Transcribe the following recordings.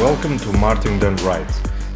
Welcome to Martin Done Right.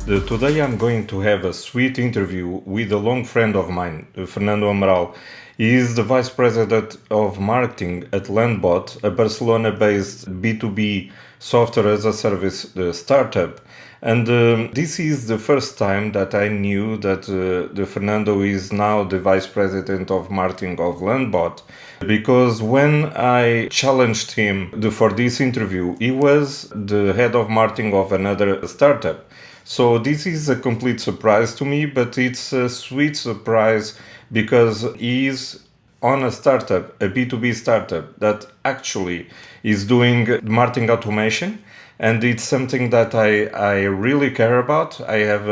Today I'm going to have a sweet interview with a long friend of mine, Fernando Amaral. He is the Vice President of Marketing at Landbot, a Barcelona-based B2B software as a service startup. And this is the first time that I knew that the Fernando is now the Vice President of Marketing of Landbot. Because when I challenged him for this interview, he was the head of marketing of another startup. So this is a complete surprise to me, but it's a sweet surprise because he is on a startup, a B2B startup that actually is doing marketing automation. And it's something that I really care about. I have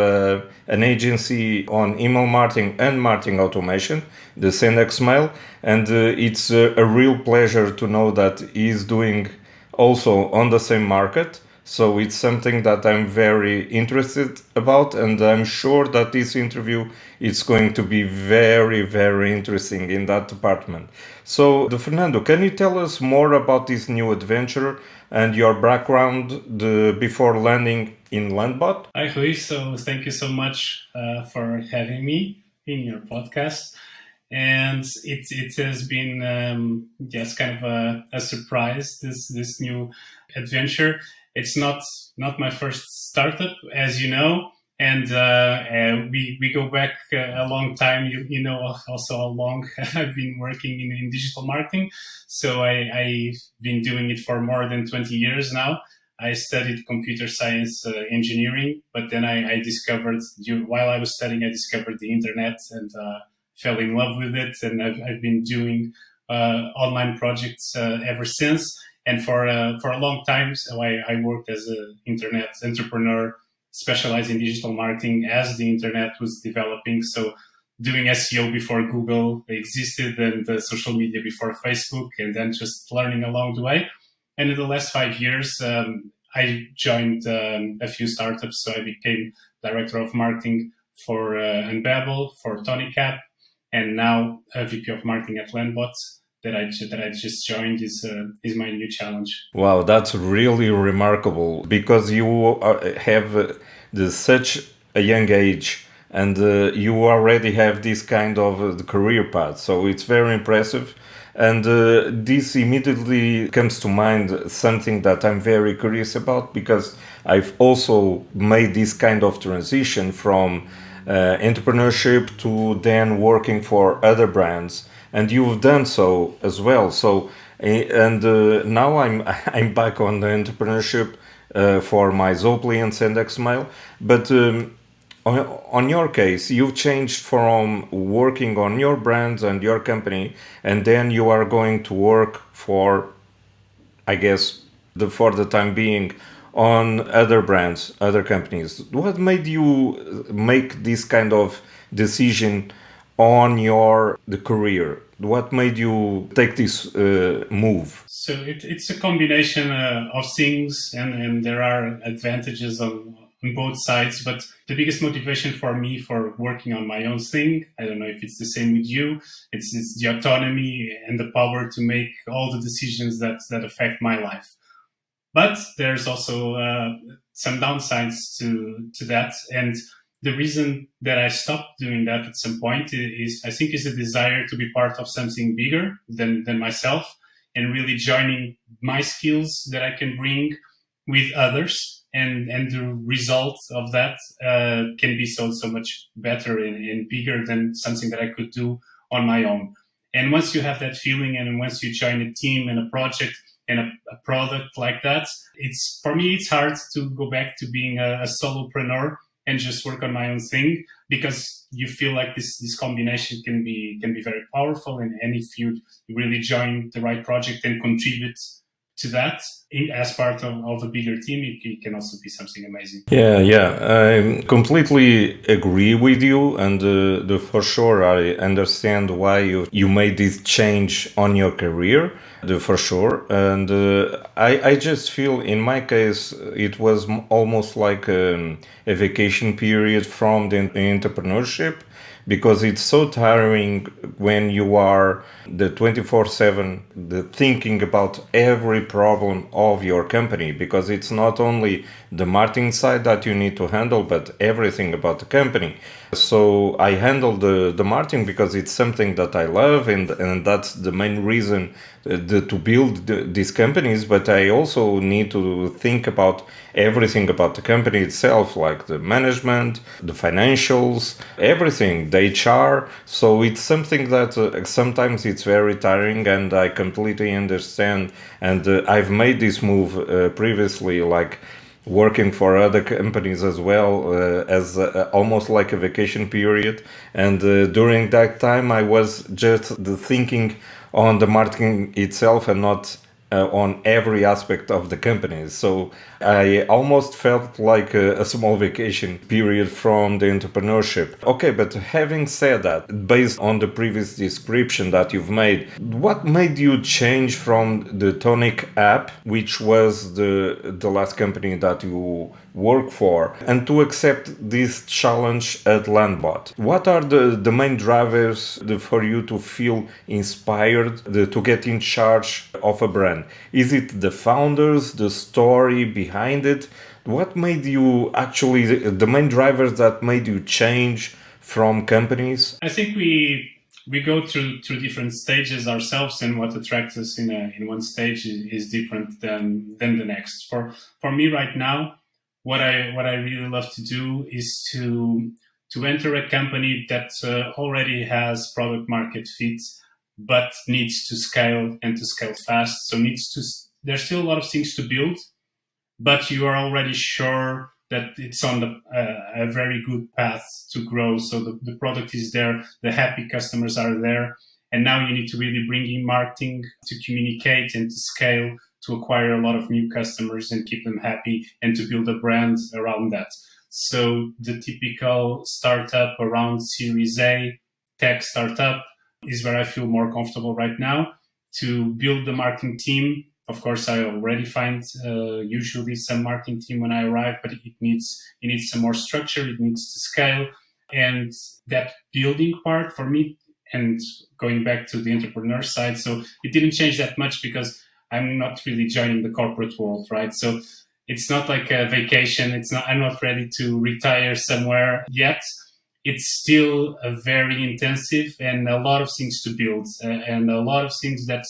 an agency on email marketing and marketing automation, the Sendex Mail, and it's a real pleasure to know that he's doing also on the same market. So it's something that I'm very interested about, and I'm sure that this interview is going to be very, very interesting in that department. So, Fernando, can you tell us more about this new adventure and your background before landing in Landbot? Hi, Rui. So thank you so much for having me in your podcast. And it has been just kind of a surprise, this new adventure. It's not my first startup, as you know, and we go back a long time. You know also how long I've been working in digital marketing. So I've been doing it for more than 20 years now. I studied computer science engineering, but then I discovered, while I was studying, I discovered the internet and fell in love with it. And I've been doing online projects ever since. And for a long time, so I worked as an internet entrepreneur, specialized in digital marketing as the internet was developing. So doing SEO before Google existed, and the social media before Facebook, and then just learning along the way. And in the last 5 years, I joined a few startups. So I became director of marketing for Unbabel, for TonyCap, and now a VP of marketing at Landbot. That I just joined is my new challenge. Wow, that's really remarkable because you have such a young age, and you already have this kind of career path. So it's very impressive. And this immediately comes to mind something that I'm very curious about because I've also made this kind of transition from entrepreneurship to then working for other brands. And you've done so as well. So, and now I'm back on the entrepreneurship for my Zopli and Sendex Mail. But on your case, you've changed from working on your brands and your company, and then you are going to work for, I guess, for the time being, on other brands, other companies. What made you make this kind of decision on the career? What made you take this move? So it's a combination of things, and there are advantages on both sides. But the biggest motivation for me for working on my own thing, I don't know if it's the same with you, it's the autonomy and the power to make all the decisions that affect my life. But there's also some downsides to that. And the reason that I stopped doing that at some point is, I think, is a desire to be part of something bigger than myself, and really joining my skills that I can bring with others. And the result of that can be so much better and bigger than something that I could do on my own. And once you have that feeling, and once you join a team and a project and a product like that, for me, it's hard to go back to being a solopreneur and just work on my own thing, because you feel like this combination can be very powerful. And if you really join the right project and contribute to that as part of a bigger team, it can also be something amazing. Yeah, I completely agree with you, and for sure I understand why you made this change on your career, for sure. And I just feel, in my case, it was almost like a vacation period from the entrepreneurship, because it's so tiring when you are the 24/7 the thinking about every problem of your company, because it's not only the marketing side that you need to handle but everything about the company. So I handle the marketing because it's something that I love, and that's the main reason to build these companies. But I also need to think about everything about the company itself, like the management, the financials, everything, the HR. So it's something that sometimes it's very tiring, and I completely understand. And I've made this move previously, like working for other companies as well, as almost like a vacation period. And during that time, I was just thinking on the marketing itself and not on every aspect of the company. So I almost felt like a small vacation period from the entrepreneurship. Okay, but having said that, based on the previous description that you've made, what made you change from the Tonic app, which was the last company that you work for, and to accept this challenge at Landbot? What are the main drivers for you to feel inspired to get in charge of a brand? Is it the founders, the story behind it? What made you actually, the main drivers that made you change from companies? I think we go through different stages ourselves, and what attracts us in one stage is different than the next. For me right now, what I really love to do is to enter a company that already has product market fit, but needs to scale and to scale fast. So there's still a lot of things to build, but you are already sure that it's on a very good path to grow. So the product is there, the happy customers are there, and now you need to really bring in marketing to communicate and to scale, to acquire a lot of new customers and keep them happy, and to build a brand around that. So the typical startup around Series A, tech startup, is where I feel more comfortable right now to build the marketing team. Of course, I already find usually some marketing team when I arrive, but it needs some more structure. It needs to scale, and that building part for me. And going back to the entrepreneur side, so it didn't change that much because I'm not really joining the corporate world, right? So it's not like a vacation. I'm not ready to retire somewhere yet. It's still a very intensive and a lot of things to build, and a lot of things that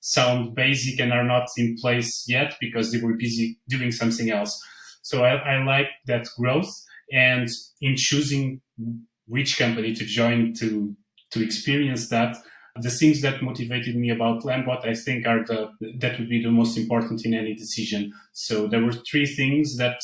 sound basic and are not in place yet because they were busy doing something else. So I like that growth, and in choosing which company to join to experience that, the things that motivated me about Landbot, I think, that would be the most important in any decision. So there were three things that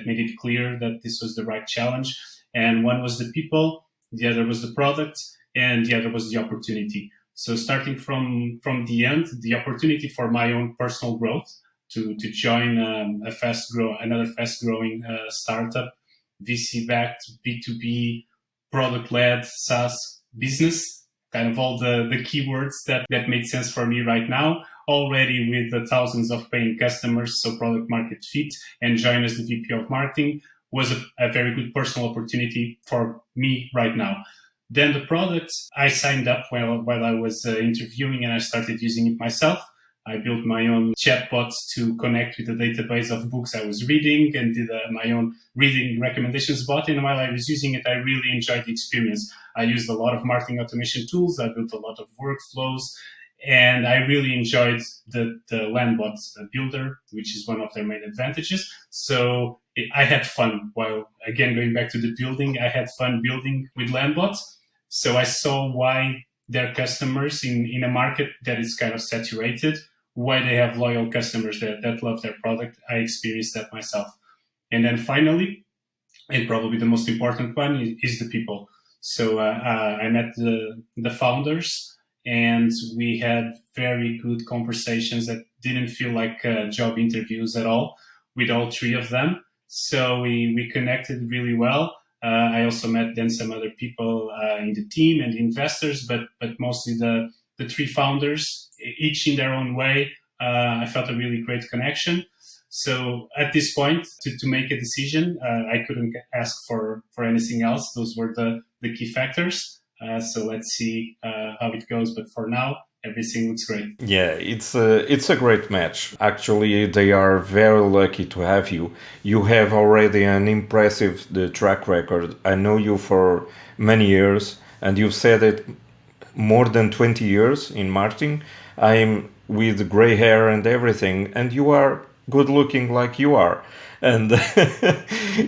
made it clear that this was the right challenge, and one was the people, the other was the product, and the other was the opportunity. So starting from the end, the opportunity for my own personal growth to join another fast growing startup, VC backed B2B product led SaaS business, kind of all the keywords that made sense for me right now, already with the thousands of paying customers, so product market fit, and join as the VP of marketing was a very good personal opportunity for me right now. Then the product, I signed up while I was interviewing, and I started using it myself. I built my own chatbots to connect with the database of books I was reading, and did my own reading recommendations bot. And while I was using it, I really enjoyed the experience. I used a lot of marketing automation tools. I built a lot of workflows, and I really enjoyed the Landbot builder, which is one of their main advantages. So I had fun while, again, going back to the building, I had fun building with Landbot. So I saw why their customers in a market that is kind of saturated, why they have loyal customers that love their product. I experienced that myself. And then finally, and probably the most important one, is the people. So I met the founders, and we had very good conversations that didn't feel like job interviews at all with all three of them. So we connected really well. I also met then some other people in the team and the investors, but mostly the three founders, each in their own way. I felt a really great connection. So at this point, to make a decision, I couldn't ask for anything else. Those were the key factors. So let's see how it goes. But for now, everything looks great. Yeah, it's a great match. Actually, they are very lucky to have you. You have already an impressive track record. I know you for many years, and you've said it more than 20 years in marketing. I'm with gray hair and everything, and you are good looking like you are. And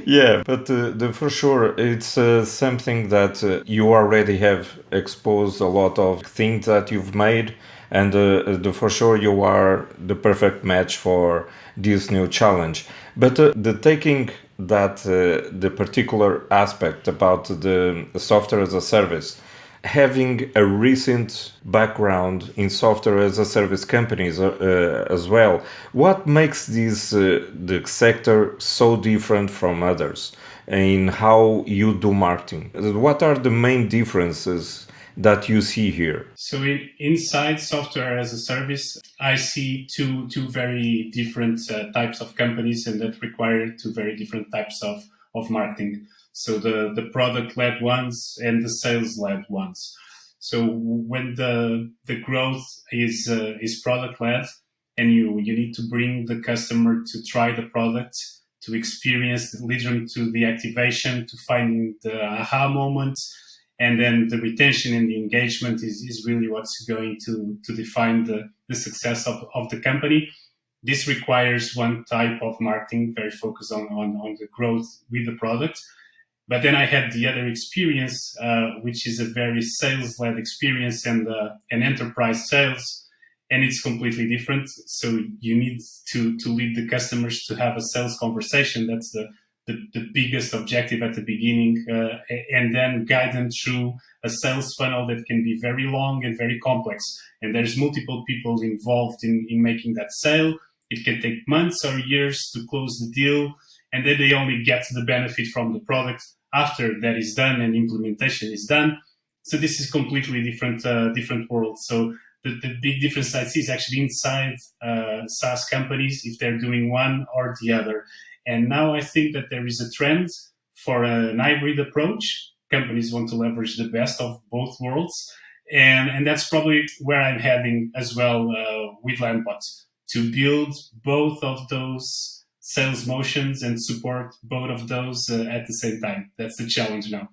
yeah, but for sure, it's something that you already have exposed a lot of things that you've made, and for sure you are the perfect match for this new challenge. But the taking that the particular aspect about the software as a service, having a recent background in software as a service companies as well, what makes this the sector so different from others in how you do marketing? What are the main differences that you see here? So inside software as a service, I see two very different types of companies, and that require two very different types of marketing. So the product-led ones and the sales-led ones. So when the growth is product-led, and you need to bring the customer to try the product, to experience, lead them to the activation, to find the aha moment, and then the retention and the engagement is really what's going to define the success of the company. This requires one type of marketing, very focused on the growth with the product. But then I had the other experience, which is a very sales-led experience and an enterprise sales, and it's completely different. So you need to lead the customers to have a sales conversation. That's the biggest objective at the beginning, and then guide them through a sales funnel that can be very long and very complex. And there's multiple people involved in making that sale. It can take months or years to close the deal, and then they only get the benefit from the product after that is done and implementation is done. So this is completely different world. So the big difference I see is actually inside SaaS companies, if they're doing one or the other. And now I think that there is a trend for an hybrid approach. Companies want to leverage the best of both worlds. And that's probably where I'm heading as well with Landbot, to build both of those sales motions and support both of those at the same time. That's the challenge now.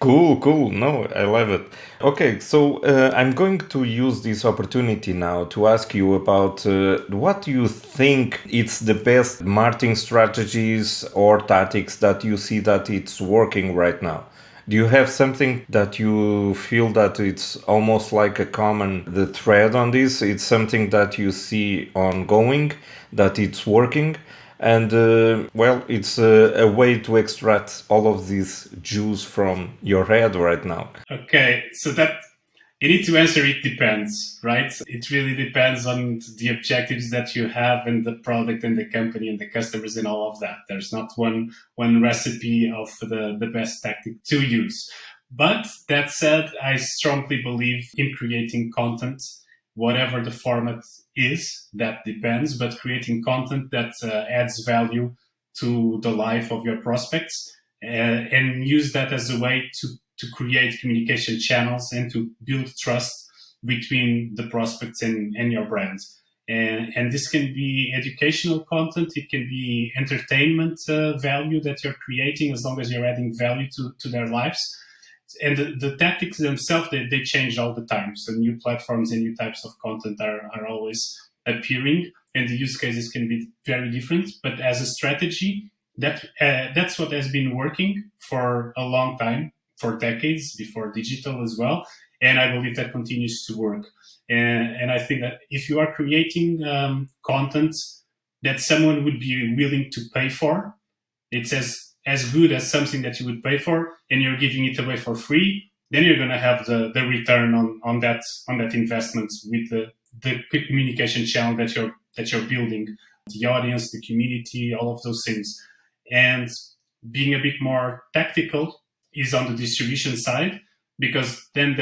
Cool. No, I love it. Okay, so I'm going to use this opportunity now to ask you about what you think it's the best marketing strategies or tactics that you see that it's working right now. Do you have something that you feel that it's almost like a common the thread on this? It's something that you see ongoing, that it's working, and well, it's a way to extract all of this juice from your head right now. Okay, so that you need to answer it depends, right? It really depends on the objectives that you have and the product and the company and the customers and all of that. There's not one recipe of the best tactic to use. But that said, I strongly believe in creating content, whatever the format is, that depends, but creating content that adds value to the life of your prospects and use that as a way to create communication channels and to build trust between the prospects and your brand. And this can be educational content, it can be entertainment value that you're creating, as long as you're adding value to their lives. And the tactics themselves, they change all the time. So new platforms and new types of content are always appearing, and the use cases can be very different. But as a strategy, that's what has been working for a long time, for decades, before digital as well. And I believe that continues to work. And I think that if you are creating content that someone would be willing to pay for, it's as good as something that you would pay for, and you're giving it away for free, then you're going to have the return on that investment with the communication channel that you're building, the audience, the community, all of those things. And being a bit more tactical is on the distribution side, because then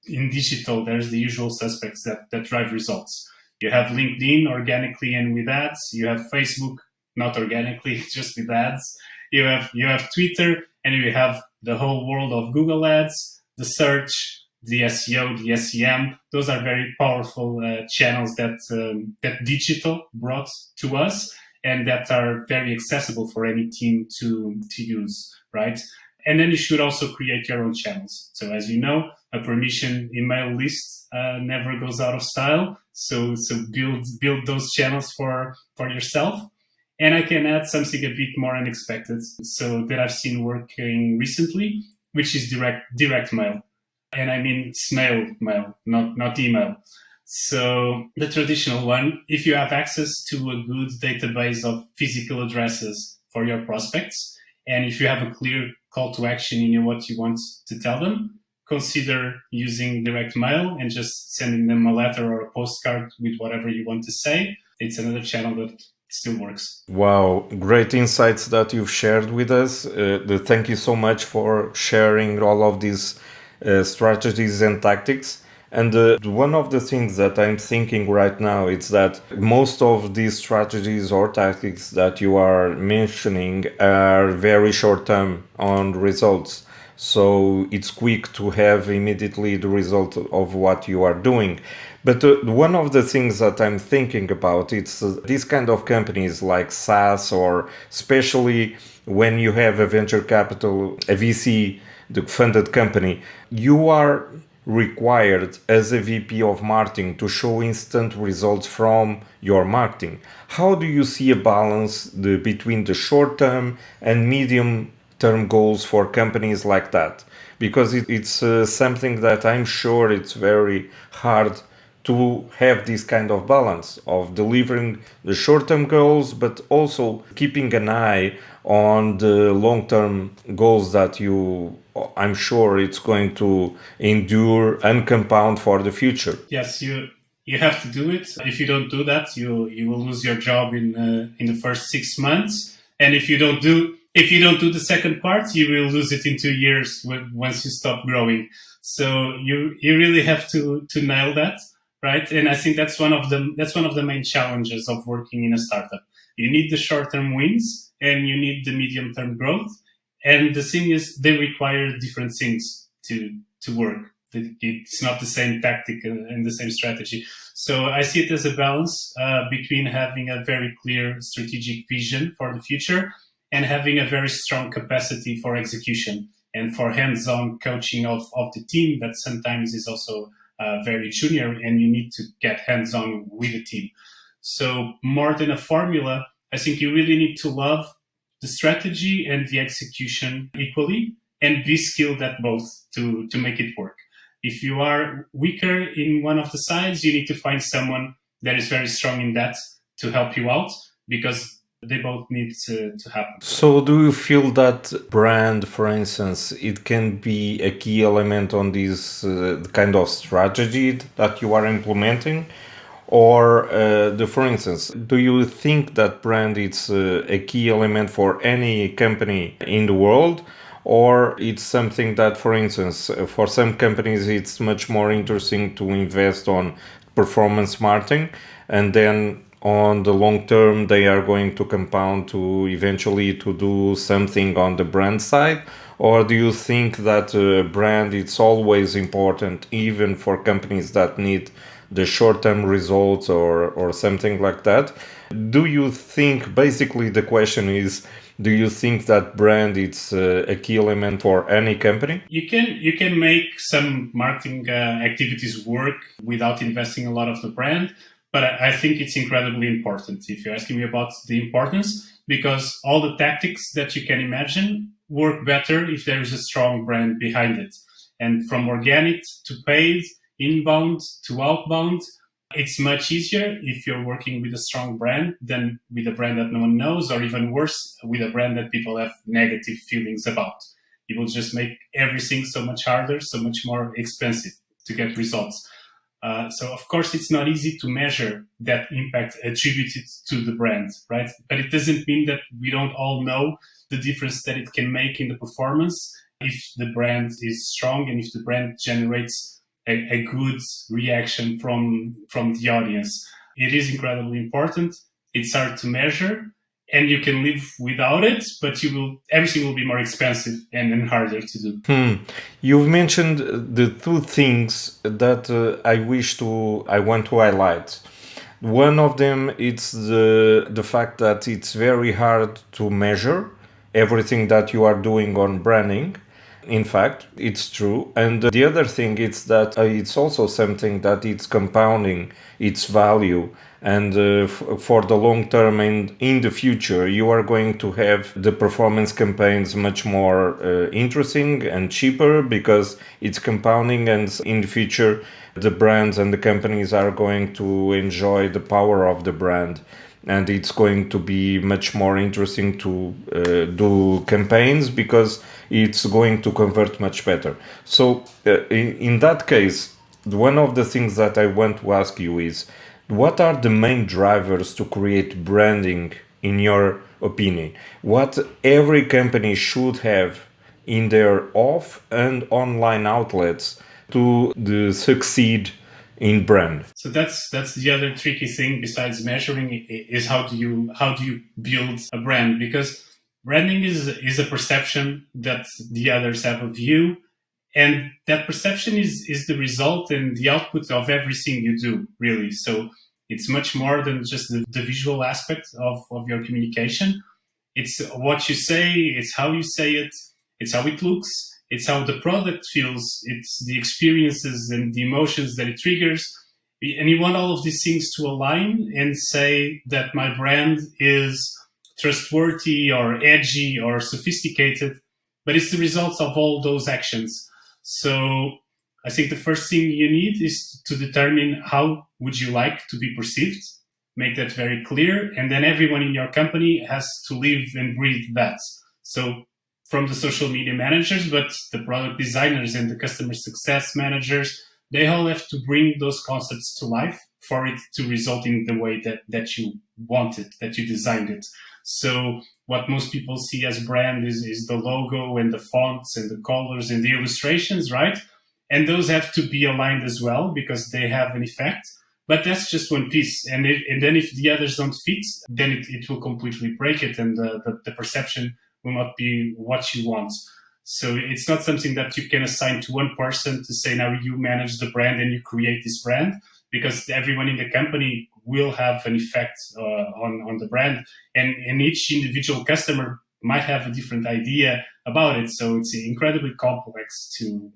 in digital, there's the usual suspects that drive results. You have LinkedIn organically and with ads. You have Facebook, not organically, just with ads. You have Twitter, and you have the whole world of Google Ads, the search, the SEO, the SEM. Those are very powerful channels that digital brought to us, and that are very accessible for any team to use, right? And then you should also create your own channels. So as you know, a permission email list never goes out of style. So build those channels for yourself. And I can add something a bit more unexpected, so that I've seen working recently, which is direct mail. And I mean snail mail, not email. So the traditional one, if you have access to a good database of physical addresses for your prospects, and if you have a clear call to action in what you want to tell them, consider using direct mail and just sending them a letter or a postcard with whatever you want to say. It's another channel that still works. Wow, great insights that you've shared with us. Thank you so much for sharing all of these strategies and tactics. And one of the things that I'm thinking right now is that most of these strategies or tactics that you are mentioning are very short term on results. So it's quick to have immediately the result of what you are doing. But one of the things that I'm thinking about, it's these kind of companies like SaaS, or especially when you have a venture capital, a VC, the funded company, you are required as a VP of marketing to show instant results from your marketing. How do you see a balance between the short term and medium term goals for companies like that? Because it's something that I'm sure it's very hard to have this kind of balance of delivering the short-term goals, but also keeping an eye on the long-term goals that I'm sure it's going to endure and compound for the future. Yes, you have to do it. If you don't do that, you will lose your job in the first 6 months. And if you don't do the second part, you will lose it in 2 years once you stop growing. So you really have to nail that, right? And I think that's one of the main challenges of working in a startup. You need the short-term wins and you need the medium-term growth. And the thing is, they require different things to work. It's not the same tactic and the same strategy. So I see it as a balance between having a very clear strategic vision for the future and having a very strong capacity for execution and for hands-on coaching of the team that sometimes is also very junior, and you need to get hands-on with the team. So more than a formula, I think you really need to love the strategy and the execution equally and be skilled at both to make it work. If you are weaker in one of the sides, you need to find someone that is very strong in that to help you out, because they both need to happen. So do you feel that brand, for instance, it can be a key element on this kind of strategy that you are implementing? Or, for instance, do you think that brand is a key element for any company in the world? Or it's something that, for instance, for some companies, it's much more interesting to invest on performance marketing, and then on the long term, they are going to compound to eventually to do something on the brand side? Or do you think that brand it's always important, even for companies that need the short-term results or something like that? Do you think, basically the question is, do you think that brand is a key element for any company? You can make some marketing activities work without investing a lot of the brand, but I think it's incredibly important. If you're asking me about the importance, because all the tactics that you can imagine work better if there is a strong brand behind it. And from organic to paid, inbound to outbound, it's much easier if you're working with a strong brand than with a brand that no one knows, or even worse, with a brand that people have negative feelings about. It will just make everything so much harder, so much more expensive to get results. So of course, it's not easy to measure that impact attributed to the brand, right? But it doesn't mean that we don't all know the difference that it can make in the performance if the brand is strong and if the brand generates a good reaction from the audience. It is incredibly important. It's hard to measure, and you can live without it, but everything will be more expensive and harder to do. You've mentioned the two things that I want to highlight. One of them is the fact that it's very hard to measure everything that you are doing on branding. In fact, it's true. And the other thing is that it's also something that it's compounding its value. And for the long term and in the future, you are going to have the performance campaigns much more interesting and cheaper because it's compounding. And in the future, the brands and the companies are going to enjoy the power of the brand, and it's going to be much more interesting to do campaigns because it's going to convert much better. So in that case, one of the things that I want to ask you is, what are the main drivers to create branding in your opinion? What every company should have in their off and online outlets to succeed in brand? So that's the other tricky thing besides measuring is how do you build a brand, because branding is a perception that the others have of you, and that perception is the result and the output of everything you do, really. So it's much more than just the visual aspect of your communication. It's what you say, it's how you say it, it's how it looks, it's how the product feels, it's the experiences and the emotions that it triggers. And you want all of these things to align and say that my brand is trustworthy or edgy or sophisticated, but it's the results of all those actions. So I think the first thing you need is to determine how would you like to be perceived, make that very clear, and then everyone in your company has to live and breathe that. So from the social media managers, but the product designers and the customer success managers, they all have to bring those concepts to life for it to result in the way that you want it, that you designed it. So what most people see as brand is the logo and the fonts and the colors and the illustrations, right? And those have to be aligned as well because they have an effect. But that's just one piece. And then if the others don't fit, then it will completely break it, and the perception will not be what you want. So it's not something that you can assign to one person to say, now you manage the brand and you create this brand, because everyone in the company will have an effect on the brand. And each individual customer might have a different idea about it. So it's incredibly complex to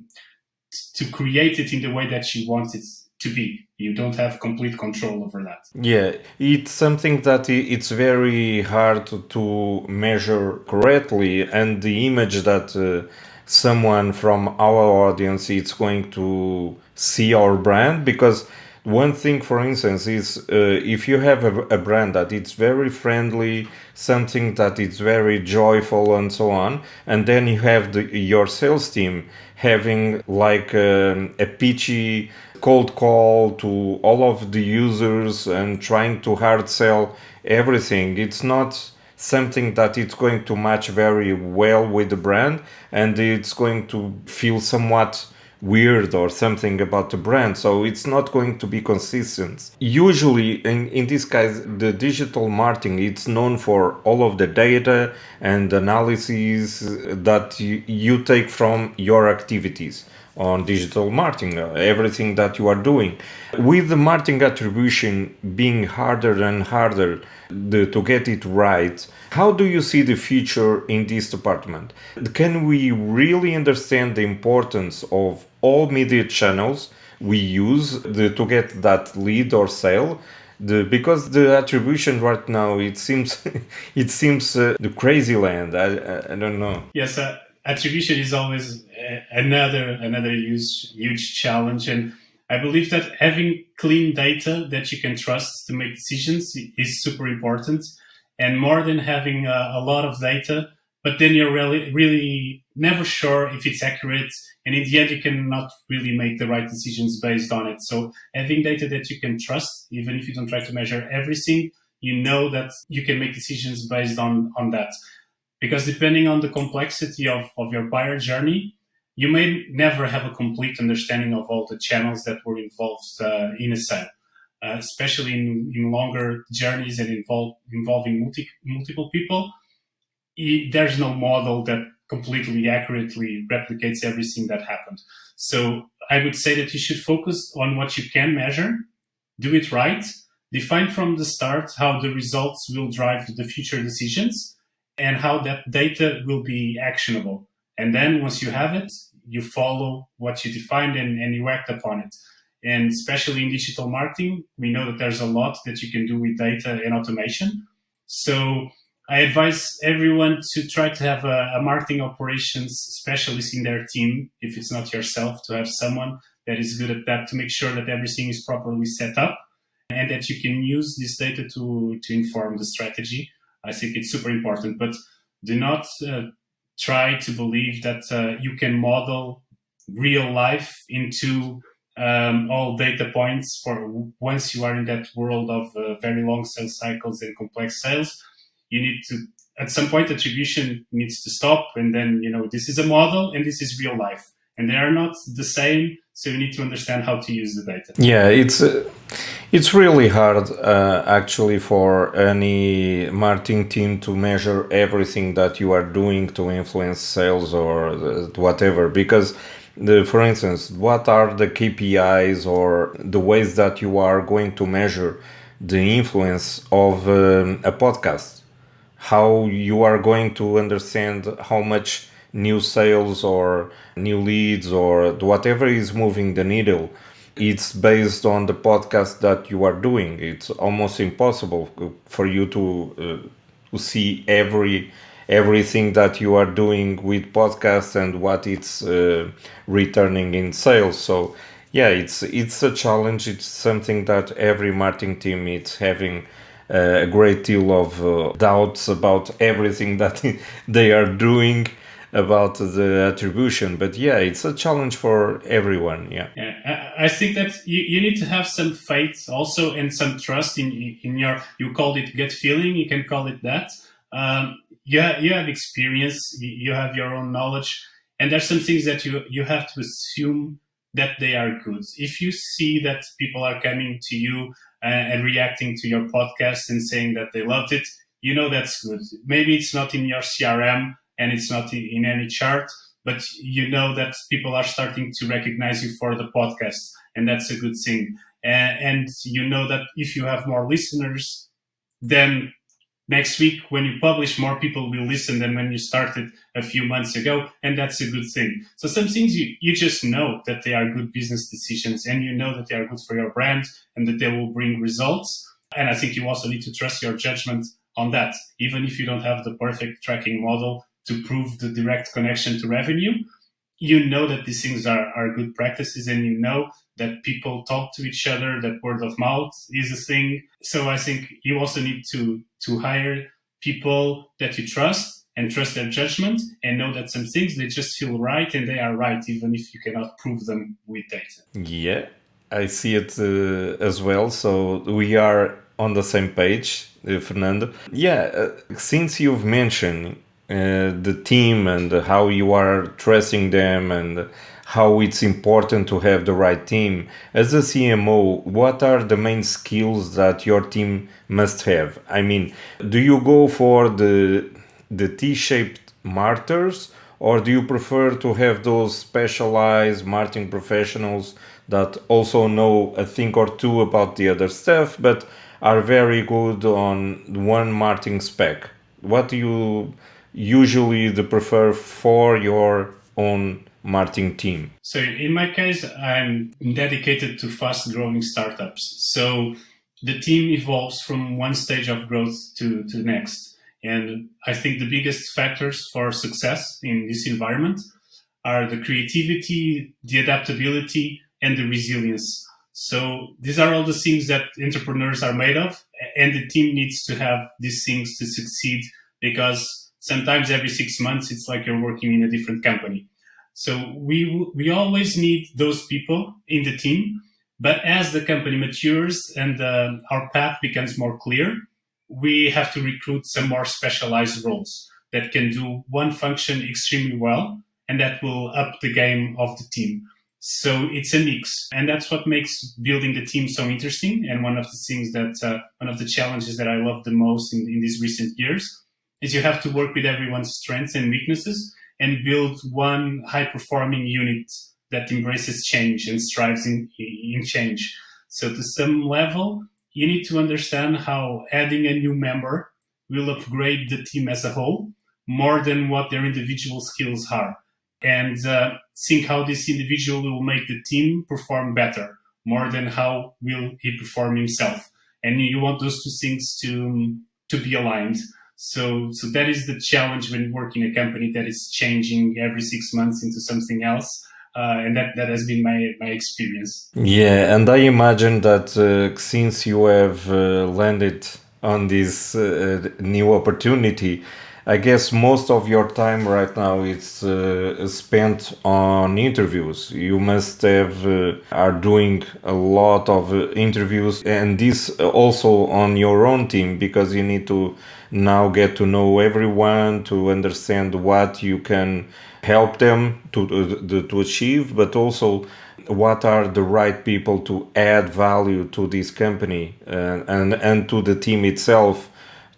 create it in the way that you want it to be. You don't have complete control over that. Yeah, it's something that it's very hard to measure correctly, and the image that someone from our audience is going to see our brand, because one thing, for instance, is if you have a brand that it's very friendly, something that is very joyful and so on, and then you have your sales team having like a pitchy cold call to all of the users and trying to hard sell everything, it's not something that it's going to match very well with the brand, and it's going to feel somewhat weird or something about the brand, so it's not going to be consistent. Usually in this case, the digital marketing, it's known for all of the data and analyses that you take from your activities on digital marketing, everything that you are doing. With the marketing attribution being harder and harder to get it right, how do you see the future in this department? Can we really understand the importance of all media channels we use to get that lead or sale? Because the attribution right now, it seems the crazy land. I don't know. Yes, attribution is always another huge challenge, and I believe that having clean data that you can trust to make decisions is super important, and more than having a lot of data, but then you're really never sure if it's accurate, and in the end you cannot really make the right decisions based on it. So having data that you can trust, even if you don't try to measure everything, you know that you can make decisions based on that. Because depending on the complexity of your buyer journey, you may never have a complete understanding of all the channels that were involved in a sale. especially in longer journeys and involving multiple people. There's no model that completely accurately replicates everything that happened. So I would say that you should focus on what you can measure, do it right, define from the start how the results will drive the future decisions and how that data will be actionable. And then once you have it, you follow what you defined and you act upon it. And especially in digital marketing, we know that there's a lot that you can do with data and automation. So I advise everyone to try to have a marketing operations specialist in their team, if it's not yourself, to have someone that is good at that, to make sure that everything is properly set up and that you can use this data to inform the strategy. I think it's super important, but do not try to believe that you can model real life into all data points for once you are in that world of very long sales cycles and complex sales. You need to, at some point, attribution needs to stop. And then, this is a model and this is real life. And they are not the same. So you need to understand how to use the data. Yeah, it's really hard actually for any marketing team to measure everything that you are doing to influence sales or whatever. Because, for instance, what are the KPIs or the ways that you are going to measure the influence of a podcast? How you are going to understand how much new sales or new leads or whatever is moving the needle, it's based on the podcast that you are doing. It's almost impossible for you to see everything that you are doing with podcasts and what it's returning in sales. So yeah, it's a challenge. It's something that every marketing team is having a great deal of doubts about everything that they are doing about the attribution. But yeah, it's a challenge for everyone. Yeah. I think that you need to have some faith also and some trust in your, you called it gut feeling, you can call it that. You have experience, you have your own knowledge, and there's some things that you have to assume that they are good. If you see that people are coming to you and reacting to your podcast and saying that they loved it, that's good. Maybe it's not in your CRM and it's not in any chart, but that people are starting to recognize you for the podcast, and that's a good thing. And that if you have more listeners, then next week when you publish, more people will listen than when you started a few months ago, and that's a good thing. So some things you just know that they are good business decisions, and that they are good for your brand and that they will bring results. And I think you also need to trust your judgment on that, even if you don't have the perfect tracking model to prove the direct connection to revenue. That these things are good practices, and that people talk to each other, that word of mouth is a thing. So I think you also need to hire people that you trust and trust their judgment, and know that some things, they just feel right, and they are right, even if you cannot prove them with data. Yeah, I see it as well. So we are on the same page, Fernando. Yeah, since you've mentioned the team and how you are trusting them and how it's important to have the right team. As a CMO, what are the main skills that your team must have? I mean, do you go for the T-shaped marketers, or do you prefer to have those specialized marketing professionals that also know a thing or two about the other stuff, but are very good on one marketing spec? What do you usually prefer for your own marketing team? So in my case, I'm dedicated to fast growing startups. So the team evolves from one stage of growth to the next. And I think the biggest factors for success in this environment are the creativity, the adaptability, and the resilience. So these are all the things that entrepreneurs are made of, and the team needs to have these things to succeed, because sometimes every 6 months, it's like you're working in a different company. So we always need those people in the team. But as the company matures and our path becomes more clear, we have to recruit some more specialized roles that can do one function extremely well, and that will up the game of the team. So it's a mix, and that's what makes building the team so interesting. And one of the things that one of the challenges that I love the most in these recent years is you have to work with everyone's strengths and weaknesses and build one high-performing unit that embraces change and strives in change. So to some level, you need to understand how adding a new member will upgrade the team as a whole more than what their individual skills are. And think how this individual will make the team perform better more than how will he perform himself. And you want those two things to be aligned. So that is the challenge when you work in a company that is changing every 6 months into something else. And that has been my experience. Yeah, and I imagine that since you have landed on this new opportunity, I guess most of your time right now is spent on interviews. You must have are doing a lot of interviews, and this also on your own team because you need to now get to know everyone to understand what you can help them to achieve, but also what are the right people to add value to this company and to the team itself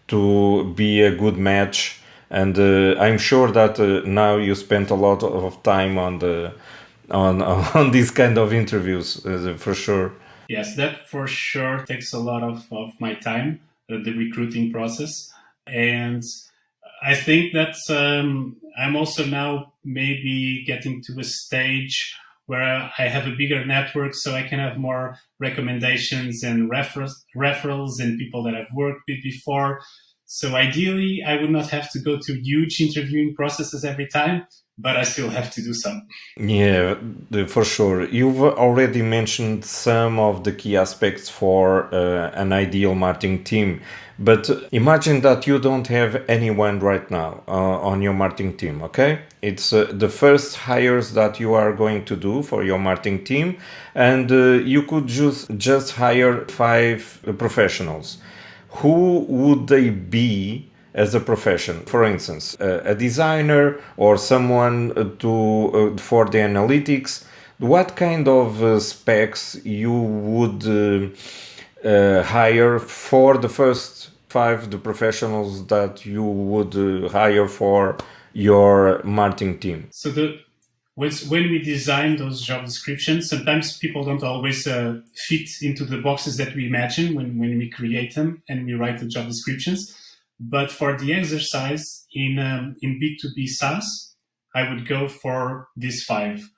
to be a good match. And I'm sure that now you spent a lot of time on the on these kind of interviews for sure. Yes, that for sure takes a lot of my time, the recruiting process. And I think that I'm also now maybe getting to a stage where I have a bigger network so I can have more recommendations and referrals and people that I've worked with before. So ideally, I would not have to go through huge interviewing processes every time, but I still have to do some. Yeah, for sure. You've already mentioned some of the key aspects for an ideal marketing team, but imagine that you don't have anyone right now on your marketing team, okay? It's the first hires that you are going to do for your marketing team, and you could just hire 5 professionals. Who would they be as a profession? For instance, a designer or someone to for the analytics. What kind of specs you would hire for the first 5 the professionals that you would hire for your marketing team? So when we design those job descriptions, sometimes people don't always fit into the boxes that we imagine when we create them and we write the job descriptions. But for the exercise in B2B SaaS, I would go for these 5: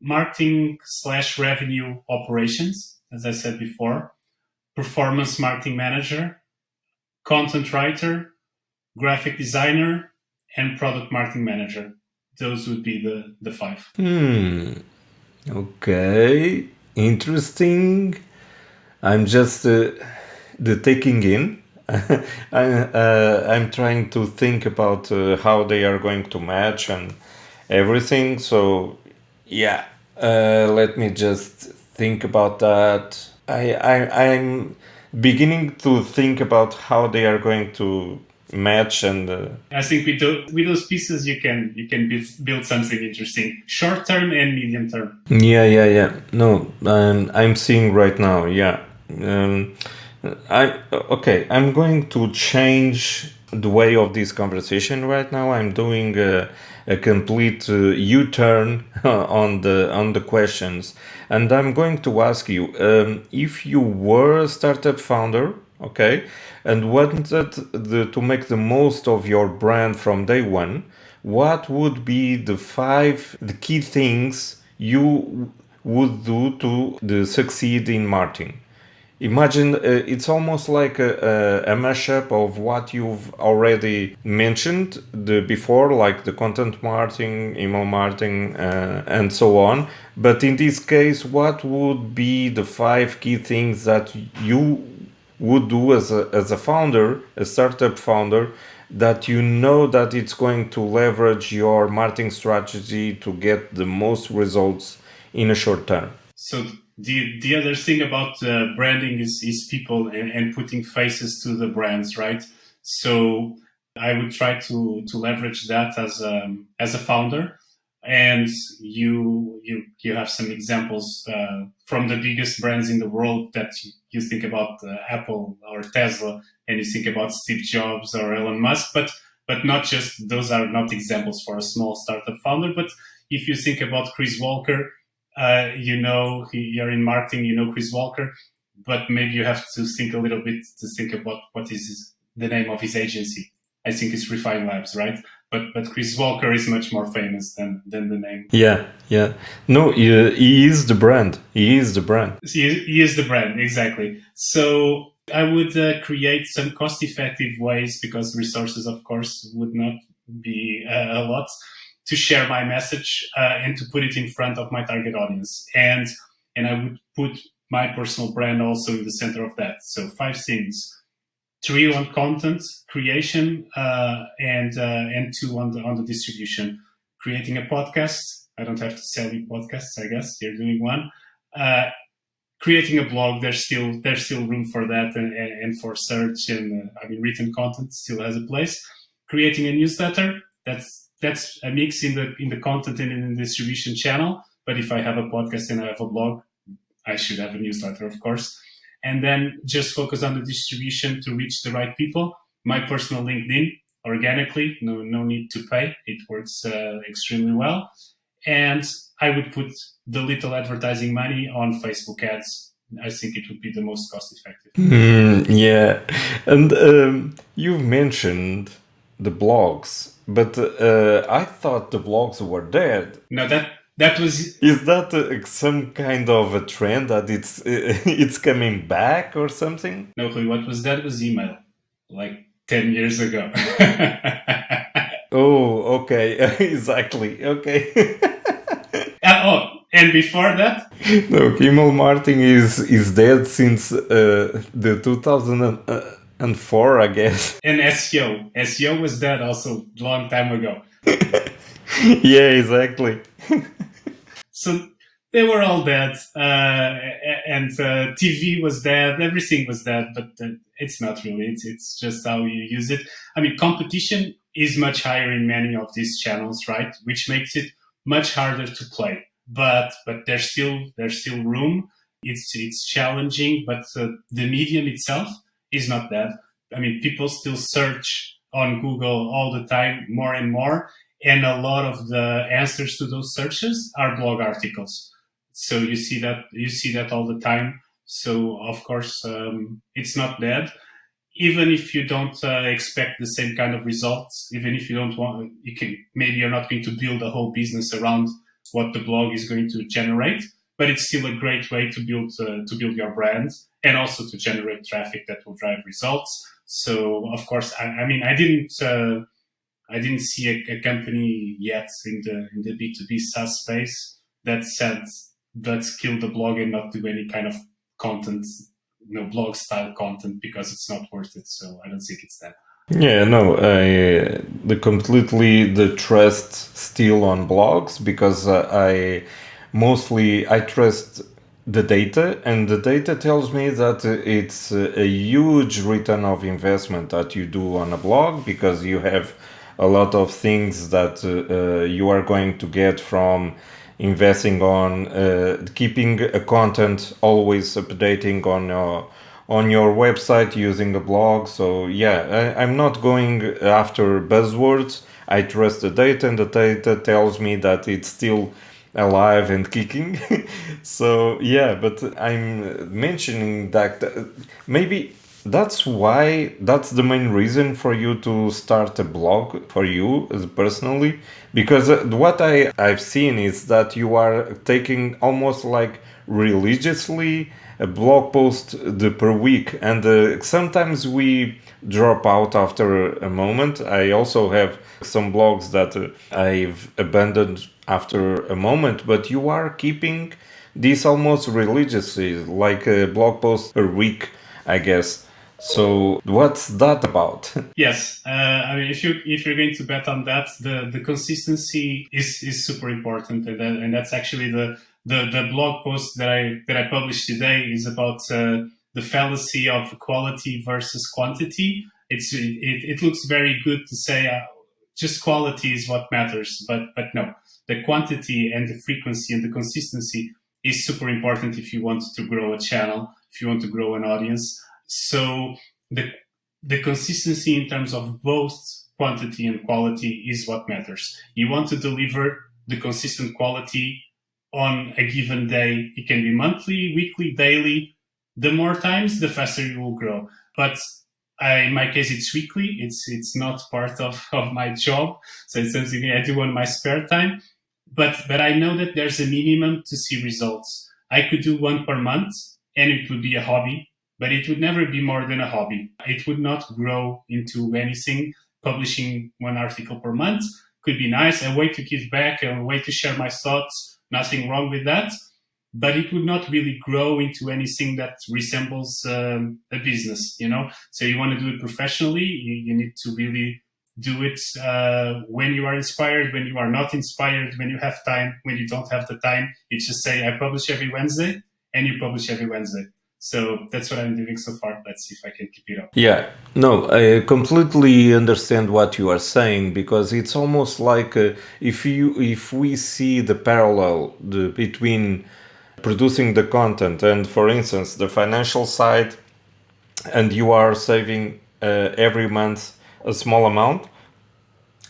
marketing/revenue operations, as I said before, performance marketing manager, content writer, graphic designer, and product marketing manager. Those would be the 5. Okay, interesting. I'm just the taking in. I'm trying to think about how they are going to match and everything. So yeah, let me just think about that. I'm beginning to think about how they are going to match and. I think with those pieces you can build something interesting, short term and medium term. Yeah. No, I'm seeing right now. Yeah. Um, I'm going to change the way of this conversation right now. I'm doing a complete U-turn on the questions, and I'm going to ask you if you were a startup founder, okay, and wanted to make the most of your brand from day one. What would be the key things you would do to succeed in marketing? Imagine it's almost like a mashup of what you've already mentioned before, like the content marketing, email marketing, and so on. But in this case, what would be the 5 key things that you would do as a founder, a startup founder, that you know that it's going to leverage your marketing strategy to get the most results in a short term? So the other thing about branding is people and putting faces to the brands, right? So I would try to leverage that as a founder. and you have some examples from the biggest brands in the world that you think about Apple or Tesla, and you think about Steve Jobs or Elon Musk, but not just those are not examples for a small startup founder. But if you think about Chris Walker, you're in marketing, you know Chris Walker, but maybe you have to think a little bit to think about what is the name of his agency. I think it's Refine Labs, right? But Chris Walker is much more famous than the name. Yeah, yeah. No, he is the brand. He is the brand. He is the brand, exactly. So I would create some cost-effective ways, because resources, of course, would not be a lot, to share my message and to put it in front of my target audience. And I would put my personal brand also in the center of that. So 5 things. 3 on content creation, and 2 on the distribution. Creating a podcast. I don't have to sell you podcasts, I guess. You're doing one. Creating a blog. There's still room for that, and for search, and written content still has a place. Creating a newsletter. That's a mix in the content and in the distribution channel. But if I have a podcast and I have a blog, I should have a newsletter, of course. And then just focus on the distribution to reach the right people. My personal LinkedIn, organically, no need to pay. It works extremely well. And I would put the little advertising money on Facebook ads. I think it would be the most cost effective. Yeah. And you've mentioned the blogs, but I thought the blogs were dead. No, that was... Is that some kind of a trend that it's coming back or something? No, Rui, what was that? Was email, like 10 years ago. Oh, okay. Exactly. Okay. And before that? No, email marketing is dead since the 2004, I guess. And SEO. SEO was dead also a long time ago. Yeah, exactly. So they were all dead, and TV was dead. Everything was dead, but it's not really. It's just how you use it. Competition is much higher in many of these channels, right? Which makes it much harder to play. But there's still room. It's challenging, but the medium itself is not dead. People still search on Google all the time, more and more. And a lot of the answers to those searches are blog articles. So you see that all the time. So of course, it's not dead. Even if you don't expect the same kind of results, even if you don't want, maybe you're not going to build a whole business around what the blog is going to generate, but it's still a great way to build your brand and also to generate traffic that will drive results. So of course, I didn't see a company yet in the B2B SaaS space that said, let's kill the blog and not do any kind of content, blog style content, because it's not worth it. So I don't think it's that. Yeah, no, the trust still on blogs, because I trust the data, and the data tells me that it's a huge return of investment that you do on a blog, because you have a lot of things that you are going to get from investing on keeping a content always updating on your website using a blog. So yeah, I'm not going after buzzwords. I trust the data, and the data tells me that it's still alive and kicking. So yeah, but I'm mentioning that maybe that's the main reason for you to start a blog for you personally, because what I've seen is that you are taking almost like religiously a blog post per week, and sometimes we drop out after a moment. I also have some blogs that I've abandoned after a moment, but you are keeping this almost religiously, like a blog post per week, I guess. So what's that about? Yes, if you're going to bet on that, the consistency is super important, and that's actually the blog post that I published today is about the fallacy of quality versus quantity. It looks very good to say just quality is what matters. But no, the quantity and the frequency and the consistency is super important if you want to grow a channel, if you want to grow an audience. So the consistency in terms of both quantity and quality is what matters. You want to deliver the consistent quality on a given day. It can be monthly, weekly, daily. The more times, the faster you will grow. But in my case, it's weekly. It's not part of my job, so it's something I do on my spare time. But I know that there's a minimum to see results. I could do one per month, and it would be a hobby, but it would never be more than a hobby. It would not grow into anything. Publishing one article per month could be nice, a way to give back, a way to share my thoughts. Nothing wrong with that. But it would not really grow into anything that resembles a business, you know? So you want to do it professionally. You need to really do it when you are inspired, when you are not inspired, when you have time, when you don't have the time. You just say, I publish every Wednesday, and you publish every Wednesday. So that's what I'm doing so far. Let's see if I can keep it up. Yeah, no, I completely understand what you are saying, because it's almost like if we see the parallel between producing the content and, for instance, the financial side, and you are saving every month a small amount,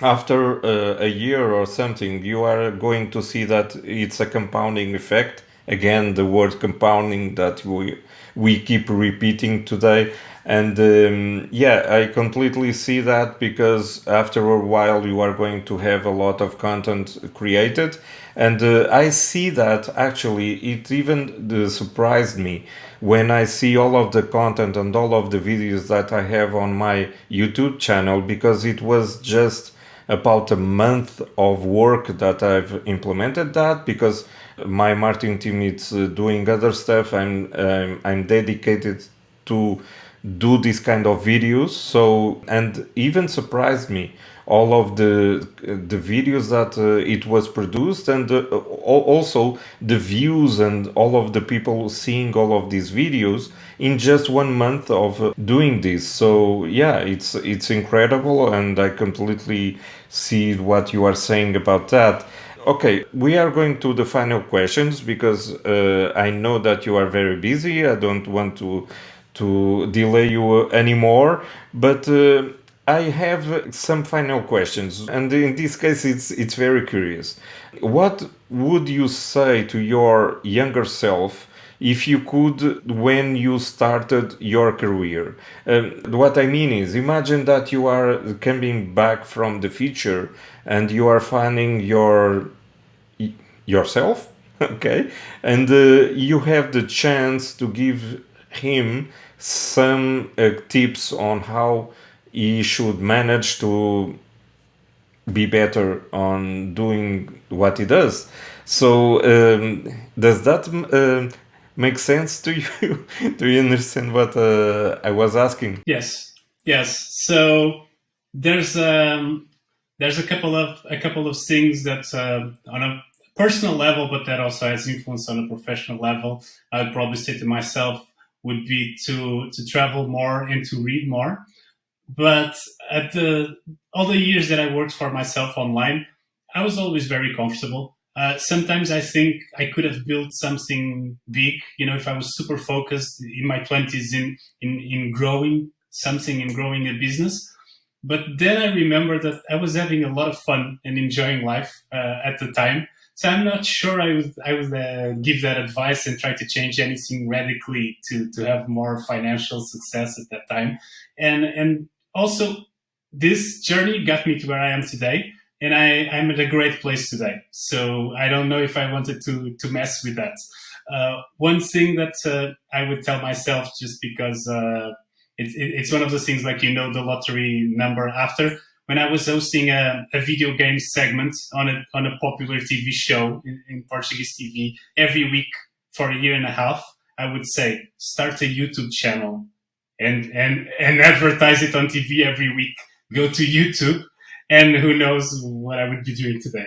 after a year or something, you are going to see that it's a compounding effect. Again, the word compounding that we keep repeating today. And yeah, I completely see that, because after a while you are going to have a lot of content created. And I see that actually it even surprised me when I see all of the content and all of the videos that I have on my YouTube channel, because it was just about a month of work that I've implemented that, because my marketing team is doing other stuff. I'm dedicated to do this kind of videos. So, and even surprised me all of the videos that it was produced, and also the views and all of the people seeing all of these videos in just 1 month of doing this. So yeah, it's incredible, and I completely see what you are saying about that. Okay, we are going to the final questions, because I know that you are very busy. I don't want to delay you anymore, but I have some final questions, and in this case, it's very curious. What would you say to your younger self if you could, when you started your career? What I mean is, imagine that you are coming back from the future and you are finding yourself, okay, and you have the chance to give him some tips on how he should manage to be better on doing what he does. So does that make sense to you? Do you understand what I was asking? Yes. So there's there's a couple of things that on a personal level, but that also has influence on a professional level. I would probably say to myself would be to travel more and to read more. But at all the years that I worked for myself online, I was always very comfortable. Sometimes I think I could have built something big, you know, if I was super focused in my 20s in growing something, in growing a business. But then I remember that I was having a lot of fun and enjoying life at the time. So I'm not sure I would give that advice and try to change anything radically to have more financial success at that time. And also, this journey got me to where I am today, and I'm at a great place today. So I don't know if I wanted to mess with that. One thing that I would tell myself, just because it's one of those things, like, you know, the lottery number after. When I was hosting a video game segment on a popular TV show in Portuguese TV every week for a year and a half, I would say, start a YouTube channel and advertise it on TV every week. Go to YouTube, and who knows what I would be doing today.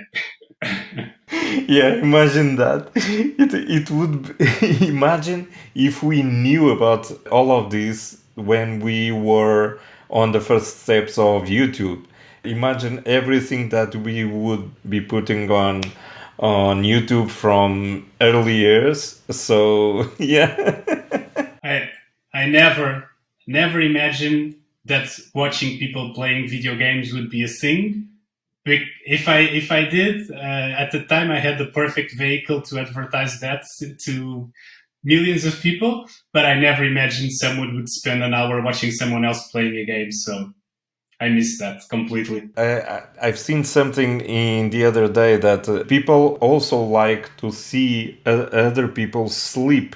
Yeah, imagine that. It would imagine if we knew about all of this when we were on the first steps of YouTube. Imagine everything that we would be putting on YouTube from early years. So yeah. I never imagined that watching people playing video games would be a thing. If I did, at the time I had the perfect vehicle to advertise that to millions of people, but I never imagined someone would spend an hour watching someone else playing a game. So I missed that completely. I've seen something in the other day that people also like to see other people sleep.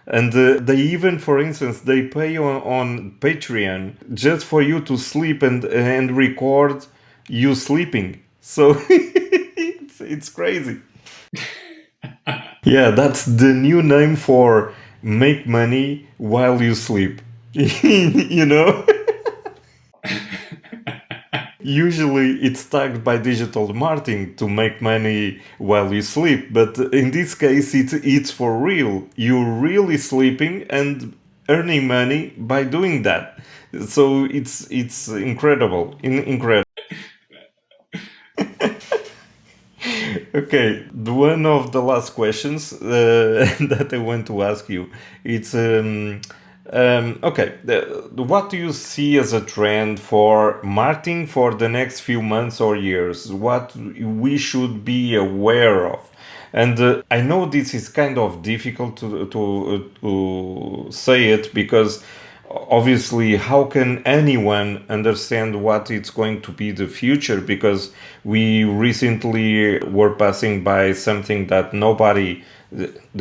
And they even, for instance, they pay on Patreon just for you to sleep and record you sleeping. So it's crazy. Yeah, that's the new name for make money while you sleep. You know? Usually it's tagged by digital marketing to make money while you sleep, but in this case it's for real. You're really sleeping and earning money by doing that. So it's incredible, incredible. Okay, one of the last questions that I want to ask you, it's okay. What do you see as a trend for marketing for the next few months or years? What we should be aware of? And I know this is kind of difficult to say it because obviously how can anyone understand what it's going to be the future, because we recently were passing by something that nobody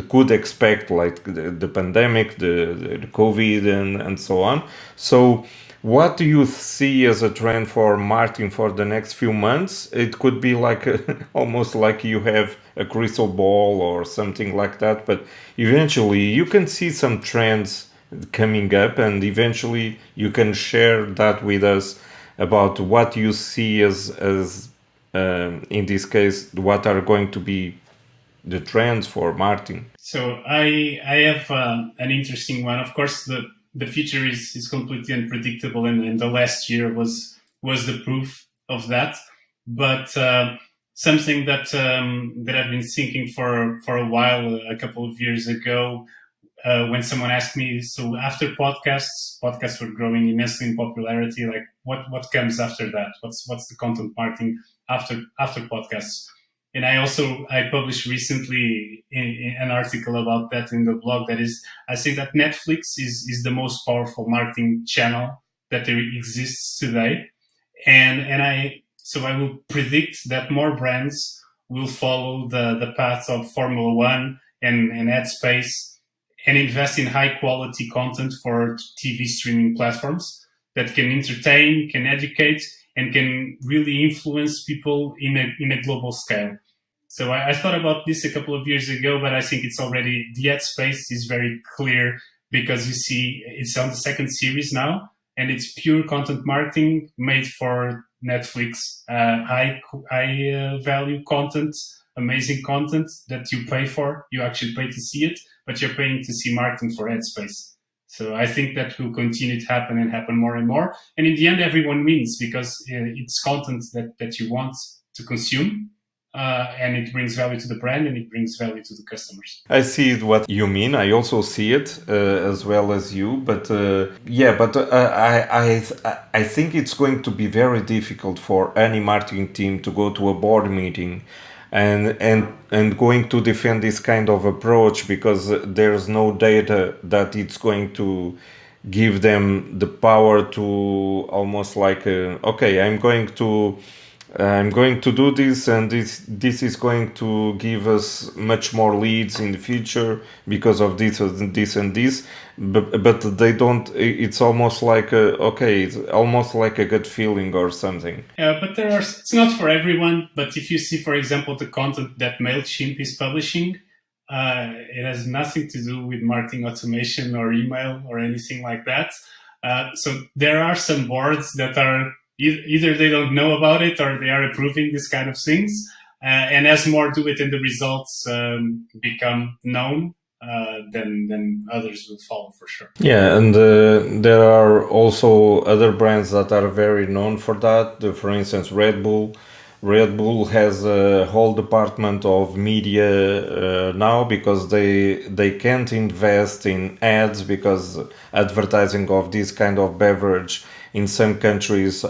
could expect, like the pandemic, the covid and so on. So what do you see as a trend for marketing for the next few months? It could be like almost like you have a crystal ball or something like that, but eventually you can see some trends coming up, and eventually you can share that with us about what you see as in this case what are going to be the trends for marketing. So I have an interesting one. Of course, the future is completely unpredictable, and the last year was the proof of that. But something that I've been thinking for a while, a couple of years ago, when someone asked me, so after podcasts were growing immensely in popularity. Like, what comes after that? What's the content marketing after podcasts? And I published recently an article about that in the blog. That is, I say that Netflix is the most powerful marketing channel that there exists today, and I will predict that more brands will follow the path of Formula One and ad space, and invest in high quality content for TV streaming platforms that can entertain, can educate, and can really influence people in a global scale. So I thought about this a couple of years ago, but I think it's already, the ad space is very clear, because you see it's on the second series now, and it's pure content marketing made for Netflix, high value content, amazing content that you pay for. You actually pay to see it, but you're paying to see marketing for ad space. So I think that will continue to happen and happen more and more. And in the end, everyone wins, because it's content that you want to consume, and it brings value to the brand, and it brings value to the customers. I see what you mean. I also see it as well as you, but yeah, but I think it's going to be very difficult for any marketing team to go to a board meeting and going to defend this kind of approach, because there's no data that it's going to give them the power to almost like okay, I'm going to do this, and this is going to give us much more leads in the future because of this and this and this. But they don't. It's almost like okay, it's almost like a gut feeling or something. But it's not for everyone. But if you see, for example, the content that Mailchimp is publishing, it has nothing to do with marketing automation or email or anything like that. So there are some boards that are either they don't know about it, or they are approving this kind of things. And as more do it and the results become known, then others will follow for sure. Yeah, and there are also other brands that are very known for that. For instance, Red Bull. Red Bull has a whole department of media now because they can't invest in ads because advertising of this kind of beverage in some countries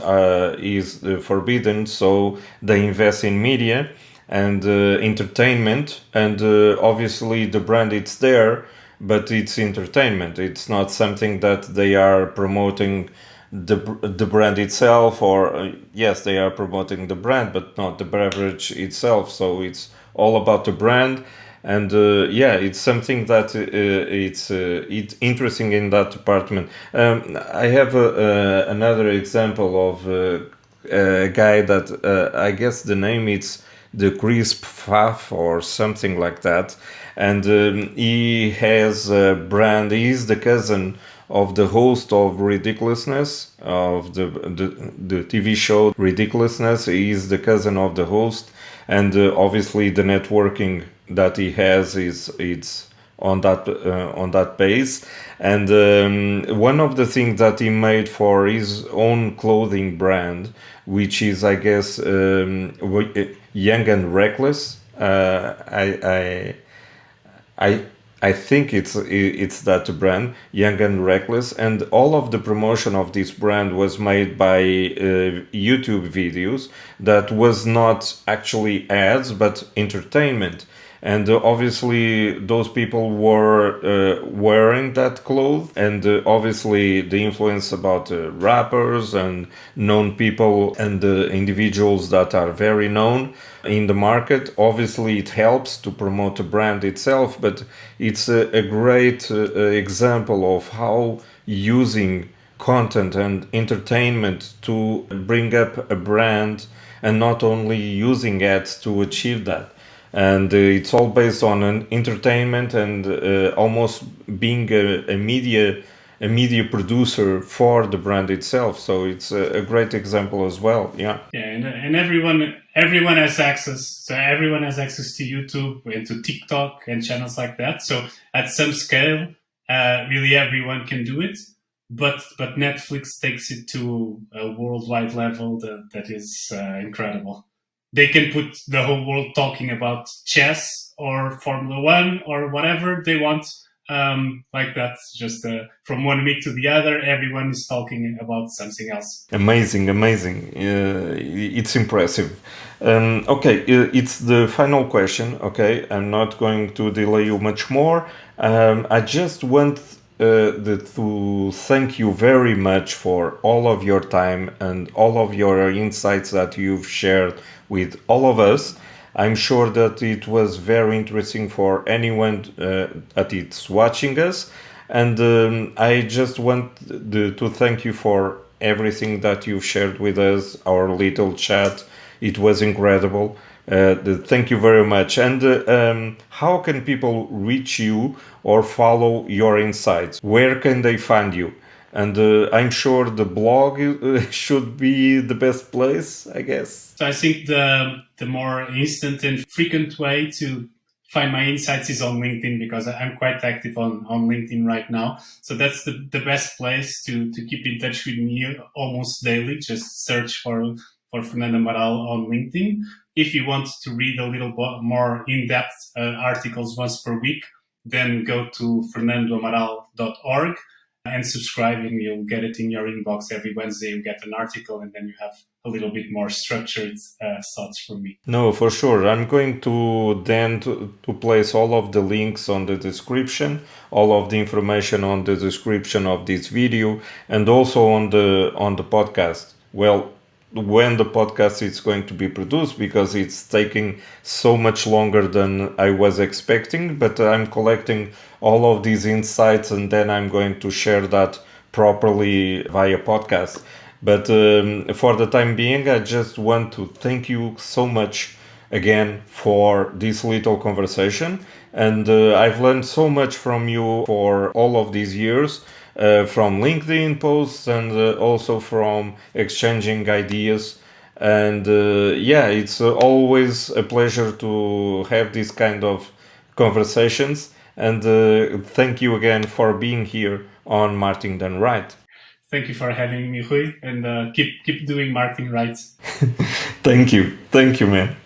is forbidden. So they invest in media and entertainment, and obviously the brand it's there, but it's entertainment. It's not something that they are promoting the brand itself, or yes, they are promoting the brand, but not the beverage itself. So it's all about the brand, and yeah, it's something that it's interesting in that department. I have another example of a guy that I guess the name is the Crisp Faf or something like that, and he has a brand. He's the cousin of the host of Ridiculousness, of the TV show Ridiculousness. He is the cousin of the host, and obviously the networking that he has is it's on that base. And one of the things that he made for his own clothing brand, which is, I guess, Young and Reckless. I I think it's that brand, Young and Reckless, and all of the promotion of this brand was made by YouTube videos that was not actually ads but entertainment. And obviously, those people were wearing that clothes, and obviously, the influence about rappers and known people and individuals that are very known in the market. Obviously, it helps to promote the brand itself, but it's a great example of how using content and entertainment to bring up a brand and not only using ads to achieve that. And it's all based on an entertainment and almost being a media producer for the brand itself. So it's a great example as well. Yeah. Yeah, and everyone has access. So everyone has access to YouTube and to TikTok and channels like that. So at some scale, really everyone can do it. But Netflix takes it to a worldwide level that is incredible. They can put the whole world talking about chess or Formula One or whatever they want. Like that, just from one week to the other, everyone is talking about something else. Amazing, amazing. It's impressive. Okay, it's the final question. Okay, I'm not going to delay you much more. I just want to thank you very much for all of your time and all of your insights that you've shared with all of us. I'm sure that it was very interesting for anyone that is watching us. And I just want to thank you for everything that you've shared with us, our little chat. It was incredible. Thank you very much. And how can people reach you or follow your insights? Where can they find you? And I'm sure the blog should be the best place, I guess. So I think the more instant and frequent way to find my insights is on LinkedIn, because I'm quite active on LinkedIn right now. So that's the best place to keep in touch with me almost daily. Just search for Fernando Amaral on LinkedIn. If you want to read a little more in-depth articles once per week, then go to fernandoamaral.org and subscribe, and you'll get it in your inbox every Wednesday. You get an article, and then you have a little bit more structured thoughts from me. No, for sure. I'm going to then to place all of the links on the description, all of the information on the description of this video, and also on the podcast. Well, when the podcast is going to be produced, because it's taking so much longer than I was expecting, but I'm collecting all of these insights and then I'm going to share that properly via podcast. But for the time being, I just want to thank you so much again for this little conversation. And I've learned so much from you for all of these years, from LinkedIn posts and also from exchanging ideas. And yeah, it's always a pleasure to have these kind of conversations. And thank you again for being here on Marketing Done Right. Thank you for having me, Rui, and keep doing marketing right. Thank you, man.